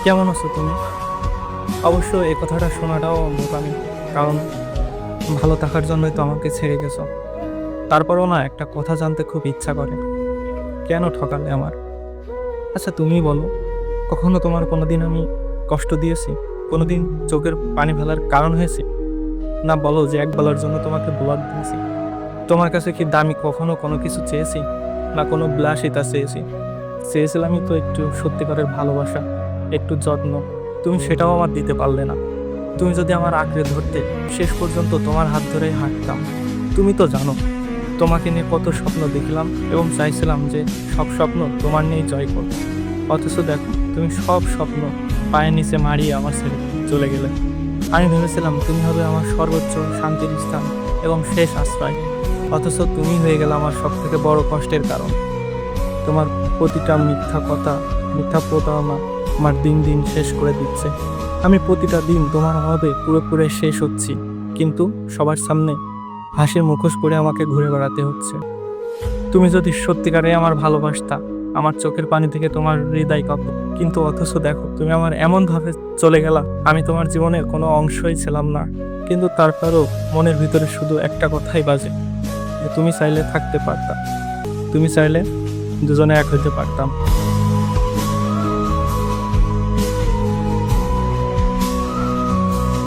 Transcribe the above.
কেমন আছো তুমি? অবশ্য এই কথাটা শোনাটাও বোকামি, কারণ ভালো থাকার জন্যই তো আমাকে ছেড়ে গেছো। তারপরও না, একটা কথা জানতে খুব ইচ্ছা করে, কেন ঠকালে আমার? আচ্ছা তুমিই বলো, কখনো তোমার কোনোদিন আমি কষ্ট দিয়েছি? কোনোদিন চোখের পানি ফেলার কারণ হয়েছে? না বলো যে একবেলার জন্য তোমাকে ব্লক দিয়েছি। তোমার কাছে কি দামি কখনো কোনো কিছু চেয়েছি? না কোনো বিলাসিতা চেয়েছি? চেয়েছিলামই তো একটু সত্যিকারের ভালোবাসা, একটু যত্ন। তুমি সেটাও আমার দিতে পারলে না। তুমি যদি আমার আঁকড়ে ধরতে, শেষ পর্যন্ত তোমার হাত ধরেই হাঁটতাম। তুমি তো জানো, তোমাকে নিয়ে কত স্বপ্ন দেখলাম এবং চাইছিলাম যে সব স্বপ্ন তোমার নিয়েই জয় করব। অথচ দেখো, তুমি সব স্বপ্ন পায়ের নিচে মারিয়ে আমার ছেড়ে চলে গেলে। আমি ভেবেছিলাম তুমি হবে আমার সর্বোচ্চ শান্তির স্থান এবং শেষ আশ্রয়। অথচ তুমি হয়ে গেলে আমার সব থেকে বড় কষ্টের কারণ। তোমার প্রতিটা মিথ্যা কথা, মিথ্যা প্রতারণা আমার দিন দিন শেষ করে দিচ্ছে। আমি প্রতিটা দিন তোমার অভাবে পুরোপুরি শেষ হচ্ছি, কিন্তু সবার সামনে হাসির মুখোশ করে আমাকে ঘুরে বেড়াতে হচ্ছে। তুমি যদি সত্যিকারে আমার ভালোবাসতা, আমার চোখের পানি থেকে তোমার হৃদয় কাঁপত। কিন্তু অথচ দেখো, তুমি আমার এমন ভাবে চলে গেলা, আমি তোমার জীবনের কোনো অংশই ছিলাম না। কিন্তু তারপরও মনের ভিতরে শুধু একটা কথাই বাজে, যে তুমি চাইলে থাকতে পারতা, তুমি চাইলে দুজনে এক হইতে পারতাম।